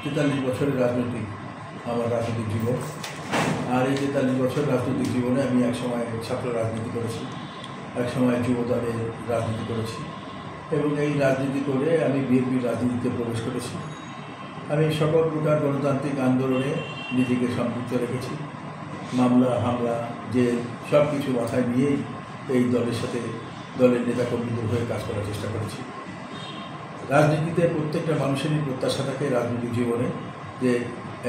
43 বছরের রাজনৈতিক আমার রাজনৈতিক জীবন। আর এই 43 বছর রাজনৈতিক জীবনে আমি একসময় ছাত্র রাজনীতি করেছি, একসময় যুব দলের রাজনীতি করেছি এবং এই রাজনীতি করে আমি বিএনপির রাজনীতিতে প্রবেশ করেছি। আমি সকল প্রকার গণতান্ত্রিক আন্দোলনে নিজেকে সম্পৃক্ত রেখেছি। মামলা হামলা যে সব কিছু মাথায় নিয়েই এই দলের সাথে দলের নেতাকর্মীদের হয়ে কাজ করার চেষ্টা করেছি। রাজনীতিতে প্রত্যেকটা মানুষেরই প্রত্যাশা থাকে রাজনৈতিক জীবনে যে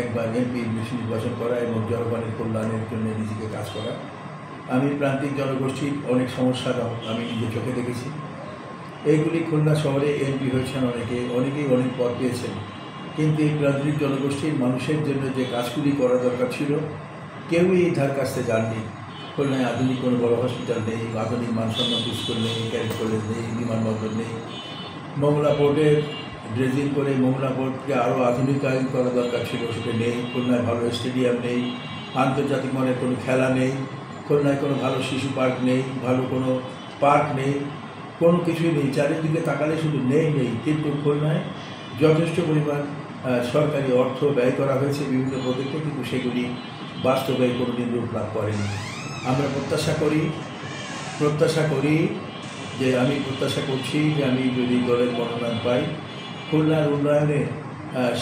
একবার এমপি নির্বাচন করা এবং জনগণের কল্যাণের জন্য নিজেকে কাজ করা। আমি প্রান্তিক জনগোষ্ঠীর অনেক সমস্যা আমি নিজে চোখে দেখেছি। এইগুলি খুলনা শহরে এমপি হয়েছেন অনেকেই অনেক পদ পেয়েছেন, কিন্তু এই প্রান্তিক জনগোষ্ঠীর মানুষের জন্য যে কাজগুলি করা দরকার ছিল কেউই এই ধার কাছতে যাননি। খুলনায় আধুনিক কোনো বড় হসপিটাল নেই, আধুনিক মানসম্মত স্কুল নেই, ক্যাডেট কলেজ নেই, বিমানবন্দর নেই। মোংলা পোর্টের ড্রেজিং করে মোংলা পোর্টকে আরও আধুনিকায়ন করা দরকার ছিল, সেটা নেই। খুলনায় ভালো স্টেডিয়াম নেই, আন্তর্জাতিক মানের কোনো খেলা নেই, খুলনায় কোনো ভালো শিশু পার্ক নেই, ভালো কোনো পার্ক নেই, কোনো কিছুই নেই। চারিদিকে তাকালে শুধু নেই। কিন্তু খুলনায় যথেষ্ট পরিমাণ সরকারি অর্থ ব্যয় করা হয়েছে বিভিন্ন প্রজেক্টে, কিন্তু সেগুলি বাস্তবে কোনোদিন রূপ লাভ করেনি। আমরা প্রত্যাশা করি যে আমি প্রত্যাশা করছি যে আমি যদি দলের মনোনয়ন পাই, খুলনার উন্নয়নে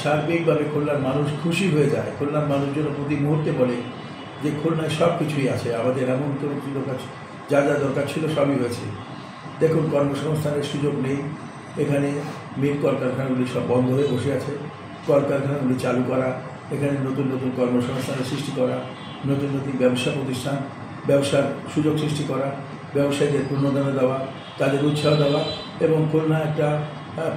সার্বিকভাবে খুলনার মানুষ খুশি হয়ে যায়। খুলনার মানুষ যেন প্রতি মুহূর্তে বলে যে খুলনায় সব কিছুই আছে, আমাদের এমন কোনো যা দরকার ছিল সবই হয়েছে। দেখুন, কর্মসংস্থানের সুযোগ নেই, এখানে মিল কলকারখানাগুলি সব বন্ধ হয়ে বসে আছে। কলকারখানাগুলি চালু করা, এখানে নতুন নতুন কর্মসংস্থানের সৃষ্টি করা, নতুন নতুন ব্যবসা প্রতিষ্ঠান, ব্যবসার সুযোগ সৃষ্টি করা, ব্যবসায়ীদের প্রণোদনা দেওয়া, তাদের উৎসাহ দেওয়া এবং খুলনা একটা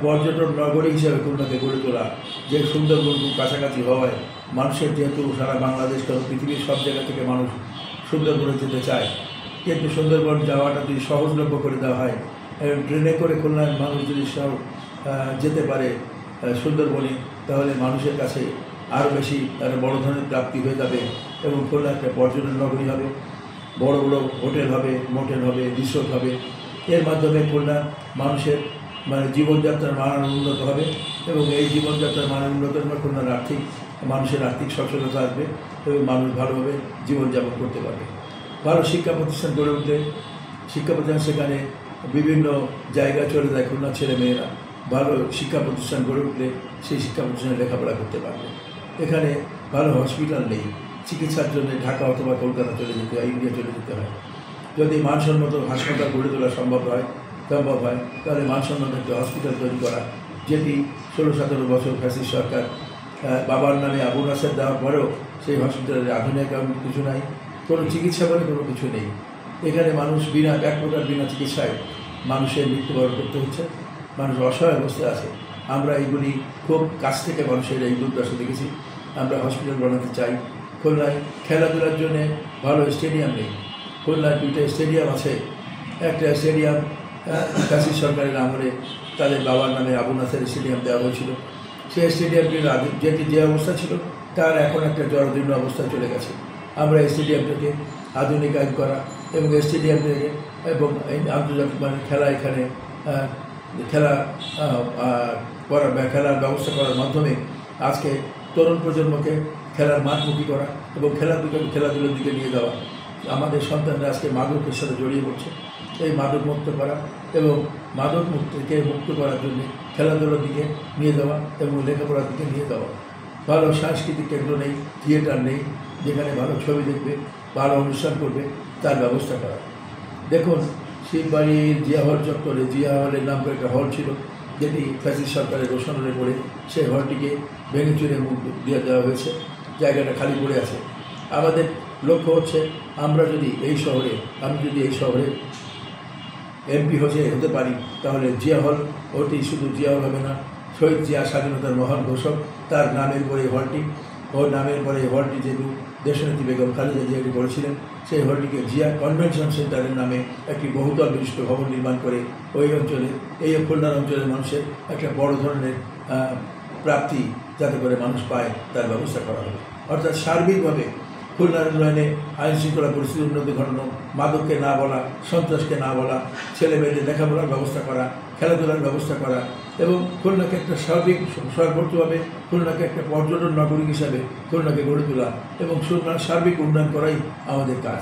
পর্যটন নগরী হিসেবে খুলনাকে গড়ে তোলা। যে সুন্দরবন খুব কাছাকাছি হওয়ায় মানুষের যেহেতু সারা বাংলাদেশ কারণ পৃথিবীর সব জায়গা থেকে মানুষ সুন্দরবনে যেতে চায়, কিন্তু সুন্দরবন যাওয়াটা যদি সহজলভ্য করে দেওয়া হয় এবং ট্রেনে করে খুলনার মানুষ যদি সব যেতে পারে সুন্দরবনে, তাহলে মানুষের কাছে আরও বেশি বড় ধরনের প্রাপ্তি হয়ে যাবে এবং খুলনা একটা পর্যটন নগরী হবে, বড় বড় হোটেল হবে, মোটেল হবে, রিসোর্ট হবে। এর মাধ্যমে খুলনার মানুষের জীবনযাত্রার মান উন্নত হবে এবং এই জীবনযাত্রার মান উন্নতের পর খুলনার মানুষের আর্থিক সচ্ছলতা আসবে এবং মানুষ ভালোভাবে জীবনযাপন করতে পারবে। ভালো শিক্ষা প্রতিষ্ঠান গড়ে উঠলে শিক্ষা প্রতিষ্ঠান সেখানে বিভিন্ন জায়গায় চলে যায় খুলনার ছেলেমেয়েরা। ভালো শিক্ষা প্রতিষ্ঠান গড়ে উঠলে সেই শিক্ষা প্রতিষ্ঠানে লেখাপড়া করতে পারবে। এখানে ভালো হসপিটাল নেই, চিকিৎসার জন্য ঢাকা অথবা কলকাতা চলে যেতে হয়, ইন্ডিয়া চলে যেতে হয়। যদি মানসম্মত হাসপাতাল গড়ে তোলা সম্ভব হয় তাহলে মানসম্মত একটা হসপিটাল তৈরি করা, যেটি 16-17 বছর ফ্যাসিস্ট সরকার বাবার নামে আবু নাসের দেওয়ার পরেও সেই হসপিটালের আধুনিক কিছু নাই, কোনো চিকিৎসা বলে কোনো কিছু নেই। এখানে মানুষ এক প্রকার বিনা চিকিৎসায় মানুষের মৃত্যুবরণ করতে হচ্ছে, মানুষ অসহায় অবস্থায় আছে। আমরা এইগুলি খুব কাছ থেকে মানুষের এই দুর্দশা দেখেছি। আমরা হসপিটাল বানাতে চাই। খুলনায় খেলাধুলার জন্যে ভালো স্টেডিয়াম নেই। খুলনায় 2টা স্টেডিয়াম আছে। একটা স্টেডিয়াম ফ্যাসিস্ট সরকারের আমলে তাদের বাবার নামে আবু নাসের স্টেডিয়াম দেওয়া হয়েছিল। সেই স্টেডিয়ামটির যে অবস্থা ছিল তার এখন একটা জরাজীর্ণ অবস্থায় চলে গেছে। আমরা স্টেডিয়ামটাকে আধুনিকায়ন করা এবং স্টেডিয়ামটাকে এবং আন্তর্জাতিক মানের খেলা এখানে খেলার ব্যবস্থা করার মাধ্যমে আজকে তরুণ প্রজন্মকে খেলার মাঠমুখী করা এবং খেলাধুলার দিকে নিয়ে যাওয়া। আমাদের সন্তানরা আজকে মাদকের সাথে জড়িয়ে পড়ছে, এই মাদক মুক্ত করা এবং মাদক মুক্তকে মুক্ত করার জন্য খেলাধুলার দিকে নিয়ে যাওয়া এবং লেখাপড়ার দিকে নিয়ে যাওয়া। ভালো সাংস্কৃতিক কেন্দ্র নেই, থিয়েটার নেই, যেখানে ভালো ছবি দেখবে, ভালো অনুষ্ঠান করবে, তার ব্যবস্থা করা। দেখুন, শিববাড়ির জিয়া হল চত্বরে জিয়া হলের নাম করে একটা হল ছিল, যেটি ফ্যাসিস্ট সরকারের রোশনারে পড়ে সেই হলটিকে ভেঙে চুরে মুখ দিয়ে দেওয়া হয়েছে, জায়গাটা খালি পড়ে আছে। আমাদের লক্ষ্য হচ্ছে আমি যদি এই শহরে এমপি হতে পারি, তাহলে জিয়া হল ওটি শুধু জিয়া হল হবে না, শহীদ জিয়া স্বাধীনতার মহান ঘোষক, তার নামের পরে এই হলটি যেহেতু দেশনেত্রী বেগম খালেদা জিয়াটি করেছিলেন, সেই হলটিকে জিয়া কনভেনশন সেন্টারের নামে একটি বহুতল বিশিষ্ট ভবন নির্মাণ করে এই খুলনার অঞ্চলের মানুষের একটা বড় ধরনের প্রাপ্তি যাতে করে মানুষ পায় তার ব্যবস্থা করা হবে। অর্থাৎ সার্বিকভাবে খুলনার উন্নয়নে আইন শৃঙ্খলা পরিস্থিতির উন্নতি ঘটানো, মাদককে না বলা, সন্ত্রাসকে না বলা, ছেলে মেয়েদের লেখাপড়ার ব্যবস্থা করা, খেলাধুলার ব্যবস্থা করা, এবং খুলনাকে একটা সর্বোচ্চভাবে খুলনাকে একটা পর্যটন নগরী হিসাবে খুলনাকে গড়ে তোলা এবং খুলনার সার্বিক উন্নয়ন করাই আমাদের কাজ।